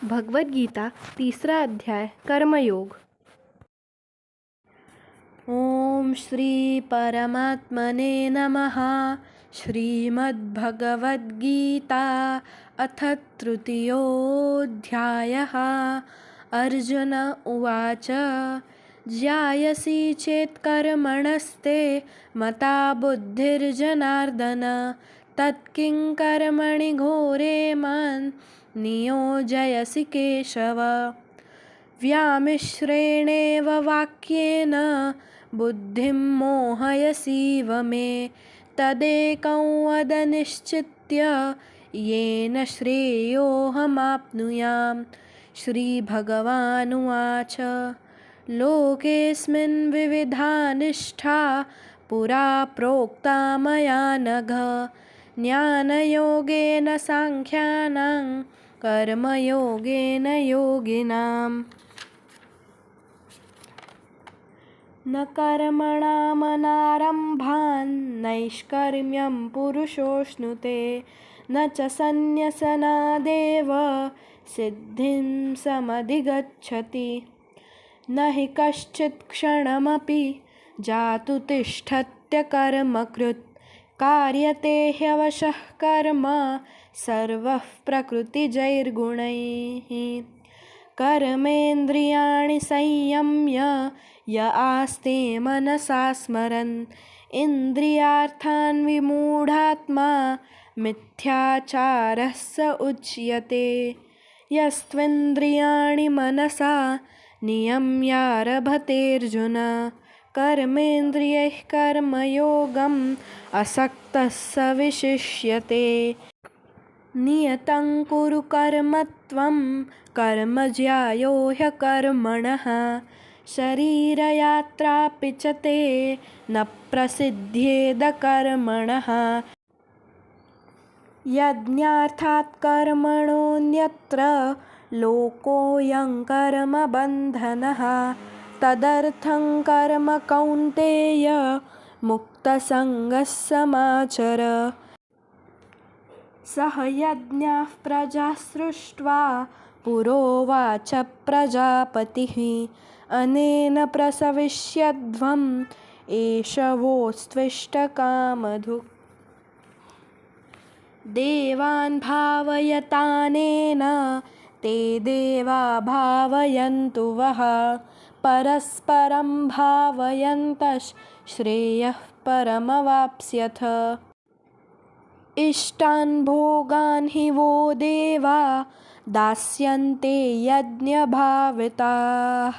भगवद गीता तीसरा अध्याय कर्मयोग। ओम श्री परमात्मने नमः। श्रीमद्भगवद्गीता अथ तृतीयोऽध्यायः। अर्जुन उवाच ज्यायसि चेत् कर्मणस्ते मता बुद्धिर्जनार्दन तत्किं कर्मणि घोरे मान् नियोजयसि केशव। व्यामिश्रेणेव वाक्येन बुद्धिं मोहयसीव मे तदेकं वद निश्चित्य येन श्रेयोऽहमाप्नुयाम्। श्रीभगवानुवाच लोकेऽस्मिन् विविधा निष्ठा पुरा प्रोक्ता मया नघ। ज्ञानयोगेन साङ्ख्यानां कर्मयोगेन योगिनाम्। न कर्मणामनारम्भान् नैष्कर्म्यं पुरुषोऽश्नुते न च सन्न्यसनादेव सिद्धिं समधिगच्छति। न हि कश्चित् क्षणमपि जातु तिष्ठत्यकर्मकृत् कार्यते ह्यवशः कर्म सर्वः प्रकृतिजैर्गुणैः। कर्मेन्द्रियाणि संयम्य य आस्ते मनसा स्मरन् इन्द्रियार्थान् विमूढात्मा मिथ्याचारः स उच्यते। यस्त्विन्द्रियाणि मनसा नियम्यारभतेऽर्जुन कर्मेन्द्रियैः कर्मयोगम् असक्तः स विशिष्यते। नियतं कुरु कर्म त्वं कर्म ज्यायो ह्यकर्मणः शरीरयात्रापि च ते न प्रसिद्ध्येद कर्मणः। यज्ञार्थात् कर्मणोऽन्यत्र लोकोऽयं कर्मबन्धनः तदर्थं कर्म कौन्तेय मुक्तसङ्गः समाचर। सह यज्ञाः प्रजाः सृष्ट्वा पुरोवाच प्रजापतिः अनेन प्रसविष्यध्वम् एषवोऽस्त्विष्टकामधुक्। देवान् भावयतानेन ते देवा भावयन्तु वः परस्परं भावयन्तः श्रेयः परमवाप्स्यथ। इष्टान् भोगान् हि वो देवा दास्यन्ते यज्ञभाविताः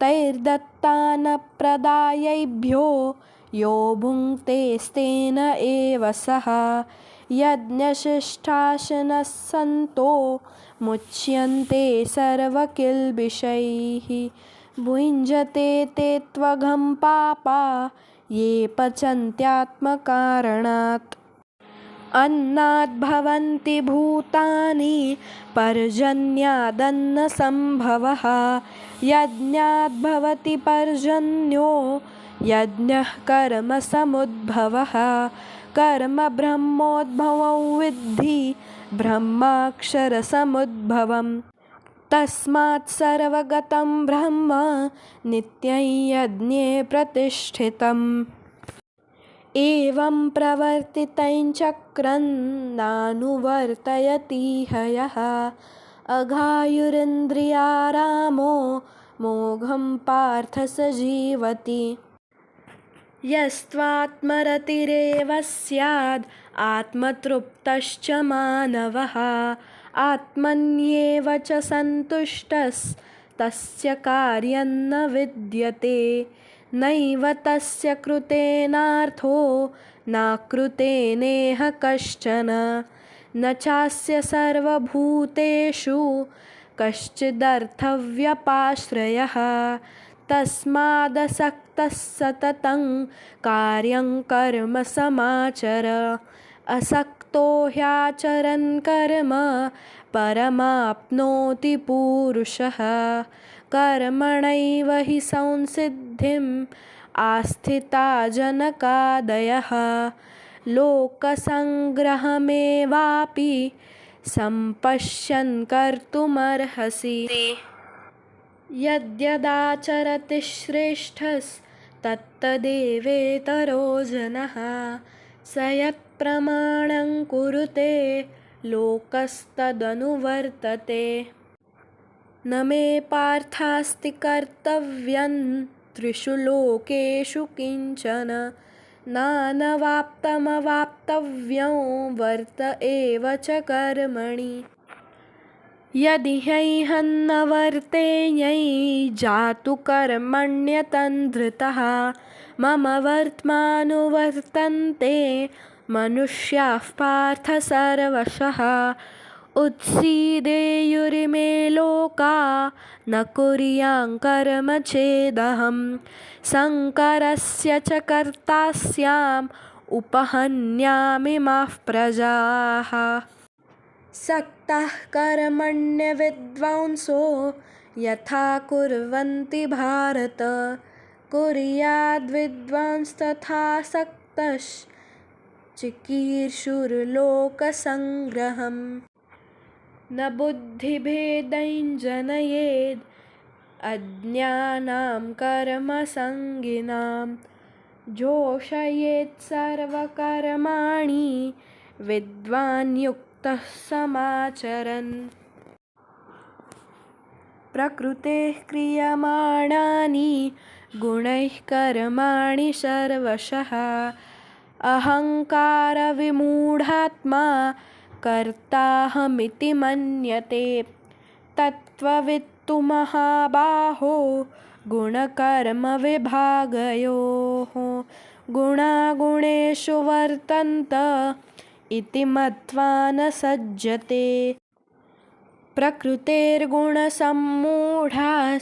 तैर्दत्तानप्रदायैभ्यो यो भुङ्क्तेस्तेन एव सः। यज्ञशिष्टाशिनः सन्तो मुच्यन्ते सर्वकिल्बिषैः भुञ्जते ते त्वघं पापा ये पचन्त्यात्मकारणात्। अन्नाद्भवन्ति भूतानि पर्जन्यादन्नसम्भवः यज्ञाद्भवति पर्जन्यो यज्ञः कर्मसमुद्भवः। कर्म ब्रह्मोद्भवं विद्धि ब्रह्माक्षरसमुद्भवम् तस्मात् सर्वगतं ब्रह्म नित्यं यज्ञे प्रतिष्ठितम्। एवं प्रवर्तितं चक्रं नानुवर्तयतीह यः अघायुरिन्द्रियारामो मोघं पार्थ स जीवति। यस्त्वात्मरतिरेव स्याद् आत्मतृप्तश्च मानवः आत्मन्येव च सन्तुष्टस्तस्य कार्यं न विद्यते। नैव तस्य कृतेनार्थो नाकृतेनेह कश्चन न चास्य सर्वभूतेषु कश्चिदर्थव्यपाश्रयः। तस्मादसक्तः सततं कार्यं कर्म समाचर। असक्तो ह्याचरन् कर्म परमाप्नोति पूरुषः। कर्मणैव हि संसिद्धिम् आस्थिता जनकादयः लोकसङ्ग्रहमेवापि सम्पश्यन् कर्तुमर्हसि यद्यदाचरति श्रेष्ठस्तत्तदेवेतरो जनः स यत्प्रमाणं कुरुते लोकस्तदनुवर्तते न मे पार्थास्ति कर्तव्यं त्रिषु लोकेषु किंचन नानवाप्तमवाप्तव्यं वर्त एव च कर्मणि यदि ह्यहन्न वर्तेयै जातु कर्मण्यतन्द्रतः मम वर्त्मानुवर्तन्ते मनुष्याः पार्थ सर्वशः उत्सीदेयुरिमे लोका न कुर्यां कर्म चेदहं शङ्करस्य च कर्ता स्याम् उपहन्यामिमाः प्रजाः सक्तः कर्मण्यविद्वांसो यथा कुर्वन्ति भारत कुर्याद्विद्वांस्तथा सक्तश्चिकीर्षुर्लोकसङ्ग्रहम् न बुद्धिभेदैं जनयेद् अज्ञानां कर्मसङ्गिनां जोषयेत् सर्वकर्माणि विद्वान् युक्तः समाचरन् प्रकृतेः क्रियमाणानि गुणैः कर्माणि सर्वशः अहङ्कारविमूढात्मा कर्ताहमिति मन्यते तत्त्ववित्तु महाबाहो गुणकर्मविभागयोः गुणागुणेषु वर्तन्त इति मत्वा न सज्जते प्रकृतेर्गुणसम्मूढाः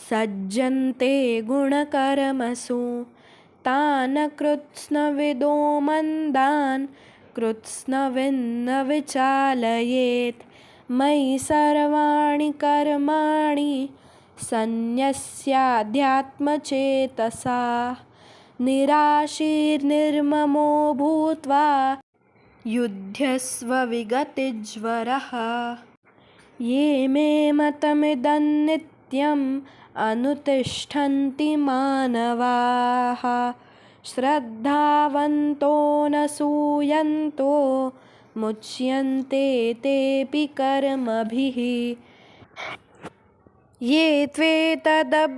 सज्जन्ते गुणकर्मसु तान् कृत्स्नविदो मन्दान् कृत्स्नविन्न विचालयेत् मयि सर्वाणि कर्माणि सन्न्यस्याध्यात्मचेतसा निराशीर्निर्ममो भूत्वा युध्यस्व विगतिज्वरः ये मे मतमिदं नित्यम् अनुतिष्ठन्ति मानवाः श्रद्धावन्तो न सूयन्तो मुच्यन्ते तेऽपि कर्मभिः ये त्वेतदभ्यसूयन्तो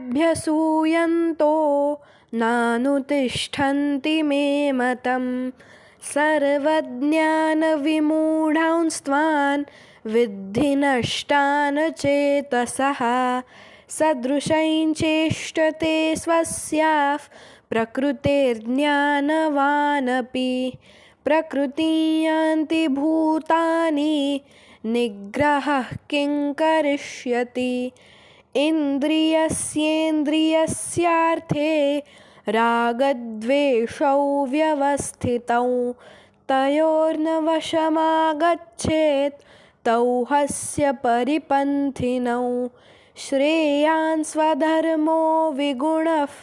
नानुतिष्ठन्ति मे मतम् सर्वज्ञानविमूढांस्त्वान् विद्धि नष्टान् चेतसः सदृशं चेष्टते स्वस्याः प्रकृतेर्ज्ञानवानपि प्रकृतिं यान्ति भूतानि निग्रहः किं करिष्यति इन्द्रियस्येन्द्रियस्यार्थे रागद्वेषौ व्यवस्थितौ तयोर्न वशमागच्छेत् तौ ह्यस्य परिपन्थिनौ श्रेयान् स्वधर्मो विगुणः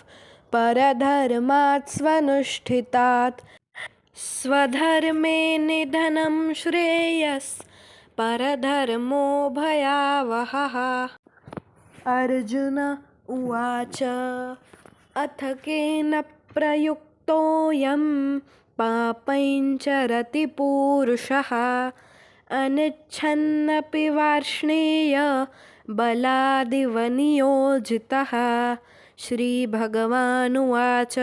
परधर्मात् स्वनुष्ठितात् स्वधर्मे निधनं श्रेयस् परधर्मो भयावहः अर्जुन उवाच अथ केन प्रयुक्तोऽयं पापं चरति पूरुषः अनिच्छन्नपि वार्ष्णेय बलादिव नियोजितः श्रीभगवानुवाच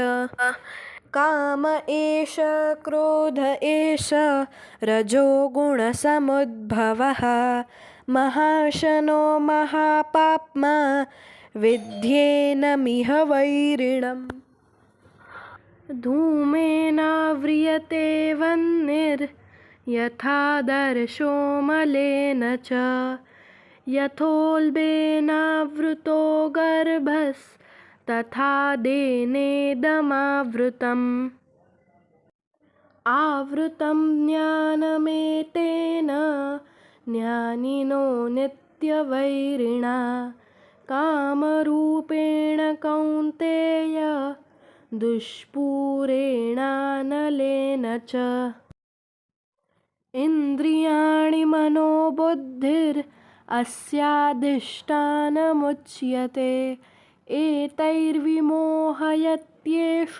काम एष क्रोध एष रजोगुणसमुद्भवः महाशनो महापाप्मा विद्येनमिह वैरिणम् धूमेनाव्रियते वह्निर्यथादर्शो मलेन च यथोल्बेनावृतो गर्भस्तथा देनेदमावृतम् आवृतं ज्ञानमेतेन ज्ञानिनो नित्यवैरिणा कामरूपेण कौन्तेय दुष्पूरेणानलेन च इन्द्रियाणि मनोबुद्धिरस्याधिष्ठानमुच्यते एतैर्विमोहयत्येष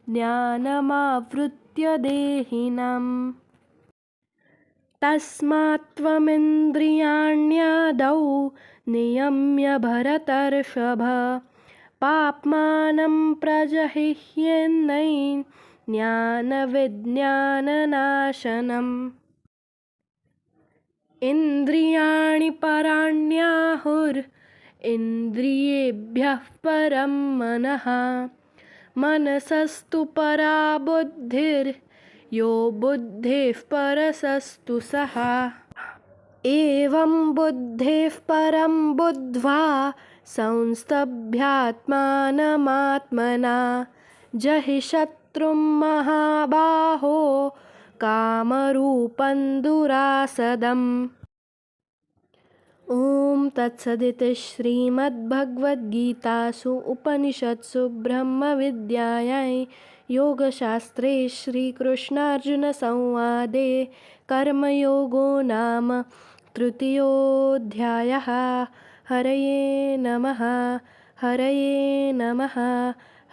ज्ञानमावृत्य देहिनम् तस्मात्त्वमिन्द्रियाण्यादौ नियम्य भरतर्षभ पाप्मानं प्रजहिह्यन्नैज्ञानविज्ञाननाशनम् इन्द्रियाणि पराण्याहुरिन्द्रियेभ्यः परं मनः मनसस्तु परा बुद्धिर्यो बुद्धेः परसस्तु सः एवं बुद्धेः परं बुद्ध्वा संस्तभ्यात्मानमात्मना जहि शत्रुं महाबाहो कामरूपं दुरासदम् ॐ तत्सदिति श्रीमद्भगवद्गीतासु उपनिषत्सु ब्रह्मविद्यायां योगशास्त्रे श्रीकृष्णार्जुनसंवादे कर्मयोगो नाम तृतीयोऽध्यायः। हरये नमः। हरये नमः।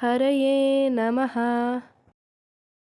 हरये नमः।